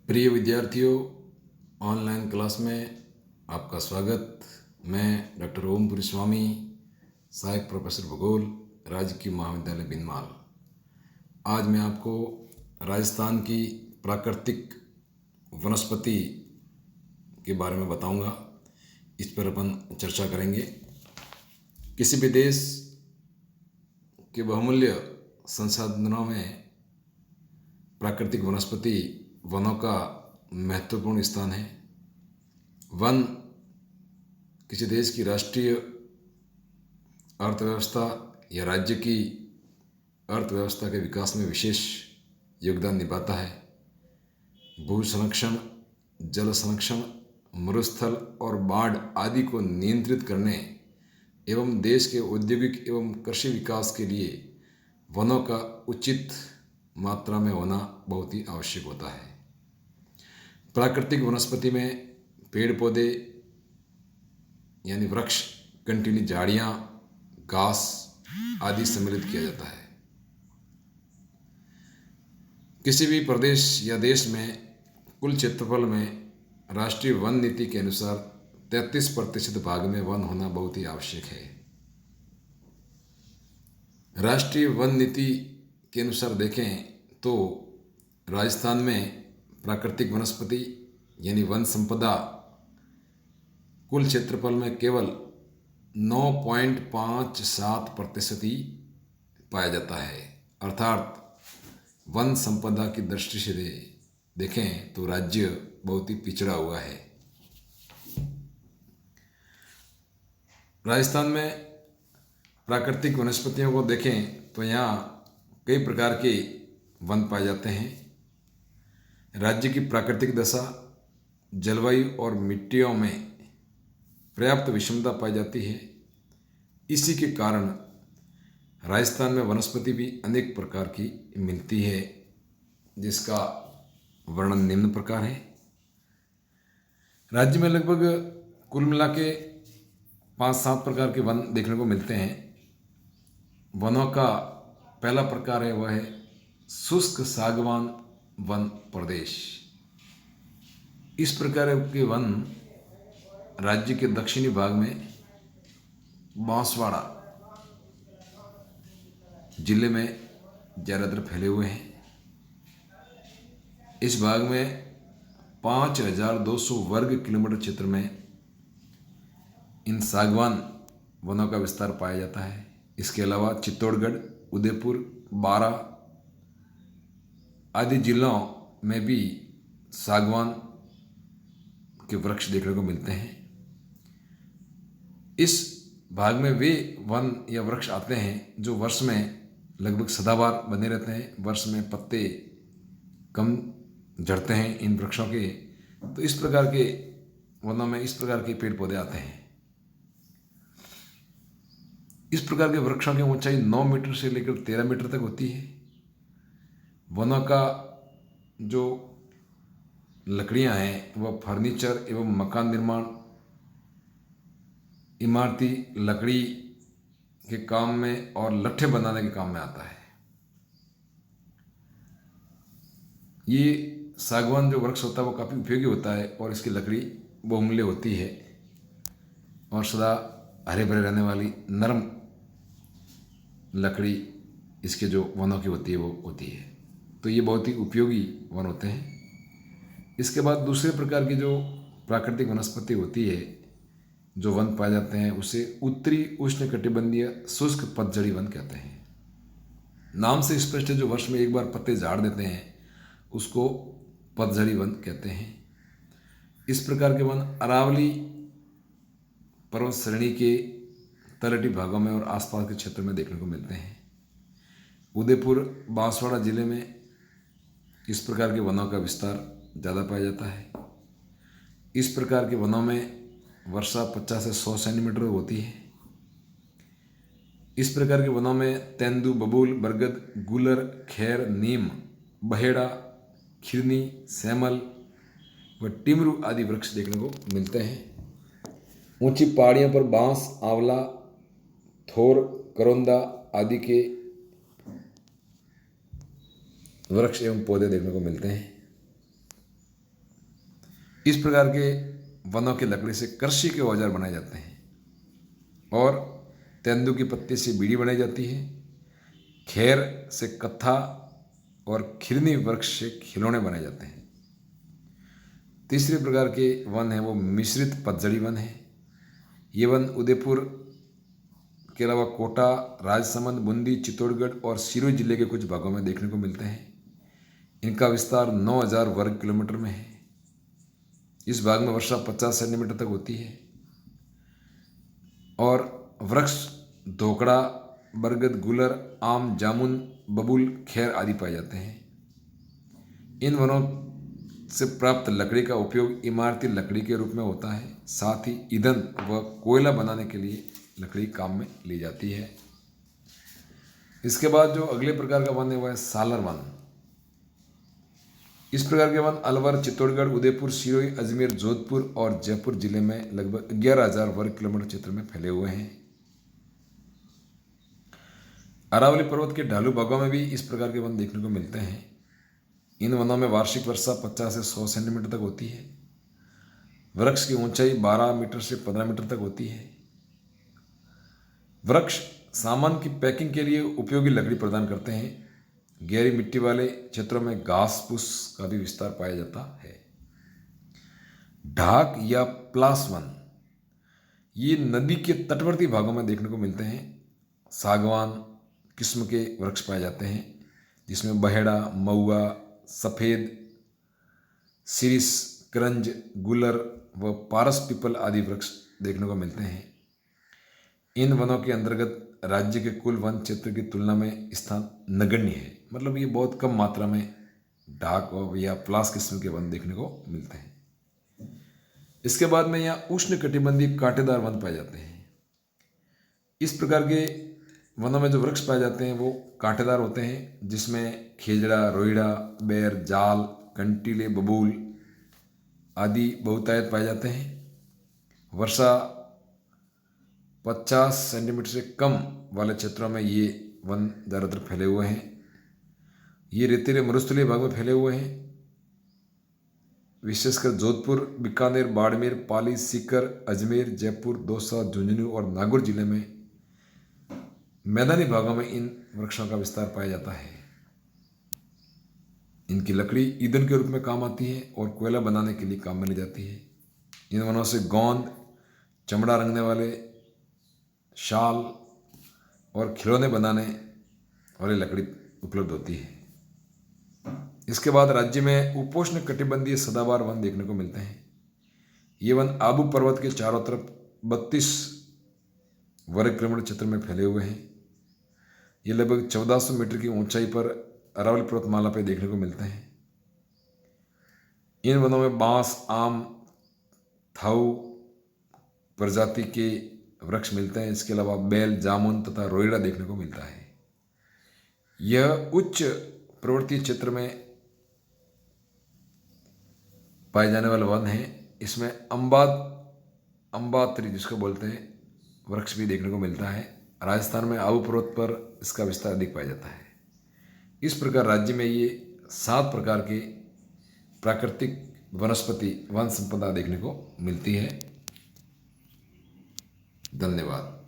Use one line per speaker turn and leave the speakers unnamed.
प्रिय विद्यार्थियों, online class में आपका स्वागत। मैं डॉक्टर ओमपुरी स्वामी, सहायक प्रोफेसर भूगोल, राजकीय महाविद्यालय बिनमाल। आज मैं आपको राजस्थान की प्राकृतिक वनस्पति के बारे में बताऊंगा। इस पर अपन चर्चा करेंगे। किसी भी देश के बहुमूल्य संसाधनों में प्राकृतिक वनस्पति वनों का महत्वपूर्ण स्थान है। वन किसी देश की राष्ट्रीय अर्थव्यवस्था या राज्य की अर्थव्यवस्था के विकास में विशेष योगदान निभाता है। भू संरक्षण, जल संरक्षण, मरुस्थल और बाढ़ आदि को नियंत्रित करने एवं देश के औद्योगिक एवं कृषि विकास के लिए वनों का उचित मात्रा में होना बहुत ही आवश्यक होता है। प्राकृतिक वनस्पति में पेड़ पौधे यानी वृक्ष, कंटीली झाड़ियाँ, घास आदि सम्मिलित किया जाता है। किसी भी प्रदेश या देश में कुल क्षेत्रफल में राष्ट्रीय वन नीति के अनुसार 33% भाग में वन होना बहुत ही आवश्यक है। राष्ट्रीय वन नीति के अनुसार देखें तो राजस्थान में प्राकृतिक वनस्पति यानी वन संपदा कुल क्षेत्रफल में केवल 9.57% ही पाया जाता है। अर्थात वन संपदा की दृष्टि से देखें तो राज्य बहुत ही पिछड़ा हुआ है। राजस्थान में प्राकृतिक वनस्पतियों को देखें तो यहाँ कई प्रकार के वन पाए जाते हैं। राज्य की प्राकृतिक दशा, जलवायु और मिट्टियों में पर्याप्त विषमता पाई जाती है। इसी के कारण राजस्थान में वनस्पति भी अनेक प्रकार की मिलती है, जिसका वर्णन निम्न प्रकार है। राज्य में लगभग कुल मिला के 5-7 प्रकार के वन देखने को मिलते हैं। वनों का पहला प्रकार है वह है शुष्क सागवान वन प्रदेश। इस प्रकार के वन राज्य के दक्षिणी भाग में बांसवाड़ा जिले में ज़्यादातर फैले हुए हैं। इस भाग में 5200 वर्ग किलोमीटर क्षेत्र में इन सागवान वनों का विस्तार पाया जाता है। इसके अलावा चित्तौड़गढ़, उदयपुर, बारा आदि जिलों में भी सागवान के वृक्ष देखने को मिलते हैं। इस भाग में वे वन या वृक्ष आते हैं जो वर्ष में लगभग सदाबहार बने रहते हैं। वर्ष में पत्ते कम झड़ते हैं इन वृक्षों के। तो इस प्रकार के वनों में इस प्रकार के पेड़ पौधे आते हैं। इस प्रकार के वृक्षों की ऊंचाई 9 मीटर से लेकर 13 मीटर तक होती है। वनों का जो लकड़ियां हैं वह फर्नीचर एवं मकान निर्माण, इमारती लकड़ी के काम में और लट्ठे बनाने के काम में आता है। ये सागवान जो वृक्ष होता है वो काफ़ी उपयोगी होता है और इसकी लकड़ी बहुमूल्य होती है और सदा हरे भरे रहने वाली नरम लकड़ी इसके जो वनों की होती है वो होती है। तो ये बहुत ही उपयोगी वन होते हैं। इसके बाद दूसरे प्रकार की जो प्राकृतिक वनस्पति होती है, जो वन पाए जाते हैं, उसे उत्तरी उष्णकटिबंधीय शुष्क पतझड़ी वन कहते हैं। नाम से स्पष्ट है, जो वर्ष में एक बार पत्ते झाड़ देते हैं उसको पतझड़ी वन कहते हैं। इस प्रकार के वन अरावली पर्वत श्रेणी के तलहटी भागों में और आसपास के क्षेत्र में देखने को मिलते हैं। उदयपुर, बांसवाड़ा जिले में इस प्रकार के वनों का विस्तार ज़्यादा पाया जाता है। इस प्रकार के वनों में वर्षा 50 से 100 सेंटीमीटर होती है। इस प्रकार के वनों में तेंदू, बबूल, बरगद, गूलर, खैर, नीम, बहेड़ा, खिरनी, सैमल व टिमरू आदि वृक्ष देखने को मिलते हैं। ऊंची पहाड़ियों पर बांस, आंवला, थोर, करौंदा आदि के वृक्ष एवं पौधे देखने को मिलते हैं। इस प्रकार के वनों की लकड़ी से कृषि के औजार बनाए जाते हैं और तेंदू की पत्ती से बीड़ी बनाई जाती है। खेर से कत्था और खिरनी वृक्ष से खिलौने बनाए जाते हैं। तीसरे प्रकार के वन है वो मिश्रित पतझड़ी वन है। ये वन उदयपुर के अलावा कोटा, राजसमंद, बूंदी, चित्तौड़गढ़ और सिरोही जिले के कुछ भागों में देखने को मिलते हैं। इनका विस्तार 9000 वर्ग किलोमीटर में है। इस भाग में वर्षा 50 सेंटीमीटर तक होती है और वृक्ष धोकड़ा, बरगद, गुलर, आम, जामुन, बबूल, खेर आदि पाए जाते हैं। इन वनों से प्राप्त लकड़ी का उपयोग इमारती लकड़ी के रूप में होता है। साथ ही ईंधन व कोयला बनाने के लिए लकड़ी काम में ली जाती है। इसके बाद जो अगले प्रकार का वन है वह है सालर वन। इस प्रकार के वन अलवर, चित्तौड़गढ़, उदयपुर, सिरोही, अजमेर, जोधपुर और जयपुर जिले में लगभग 11,000 वर्ग किलोमीटर क्षेत्र में फैले हुए हैं। अरावली पर्वत के ढालू भागों में भी इस प्रकार के वन देखने को मिलते हैं। इन वनों में वार्षिक वर्षा 50 से 100 सेंटीमीटर तक होती है। वृक्ष की ऊंचाई 12 मीटर से 15 मीटर तक होती है। वृक्ष सामान की पैकिंग के लिए उपयोगी लकड़ी प्रदान करते हैं। गहरी मिट्टी वाले क्षेत्रों में घास फूस का भी विस्तार पाया जाता है। ढाक या प्लास वन, ये नदी के तटवर्ती भागों में देखने को मिलते हैं। सागवान किस्म के वृक्ष पाए जाते हैं जिसमें बहेड़ा, महुआ, सफ़ेद, सिरिस, करंज, गुलर व पारस पीपल आदि वृक्ष देखने को मिलते हैं। इन वनों के अंतर्गत राज्य के कुल वन क्षेत्र की तुलना में स्थान नगण्य है। मतलब ये बहुत कम मात्रा में ढाक या प्लास किस्म के वन देखने को मिलते हैं। इसके बाद में यहाँ उष्ण कटिबंधीय कांटेदार वन पाए जाते हैं। इस प्रकार के वनों में जो वृक्ष पाए जाते हैं वो कांटेदार होते हैं जिसमें खेजड़ा, रोइड़ा, बेर, जाल, कंटीले, बबूल आदि बहुतायत पाए जाते हैं। वर्षा 50 सेंटीमीटर से कम वाले क्षेत्रों में ये वन ज़्यादातर फैले हुए हैं। ये रेतीले मरुस्थलीय भाग में फैले हुए हैं। विशेषकर जोधपुर, बीकानेर, बाड़मेर, पाली, सीकर, अजमेर, जयपुर, दौसा, झुंझुनू और नागौर जिले में मैदानी भागों में इन वृक्षों का विस्तार पाया जाता है। इनकी लकड़ी ईंधन के रूप में काम आती है और कोयला बनाने के लिए काम में ली जाती है। इन वनों से गोंद, चमड़ा रंगने वाले शाल और खिलौने बनाने वाली लकड़ी उपलब्ध होती है। इसके बाद राज्य में उपोष्ण कटिबंधीय सदाबहार वन देखने को मिलते हैं। ये वन आबू पर्वत के चारों तरफ 32 वर्ग किलोमीटर क्षेत्र में फैले हुए हैं। ये लगभग 1400 मीटर की ऊंचाई पर अरावली पर्वतमाला पर देखने को मिलते हैं। इन वनों में बांस, आम, थाऊ प्रजाति के वृक्ष मिलते हैं। इसके अलावा बेल, जामुन तथा रोइड़ा देखने को मिलता है। यह उच्च पर्वतीय क्षेत्र में पाए जाने वाला वन है। इसमें अंबात्री जिसको बोलते हैं वृक्ष भी देखने को मिलता है। राजस्थान में आबू पर्वत पर इसका विस्तार अधिक पाया जाता है। इस प्रकार राज्य में ये 7 प्रकार के प्राकृतिक वनस्पति वन संपदा देखने को मिलती है। धन्यवाद।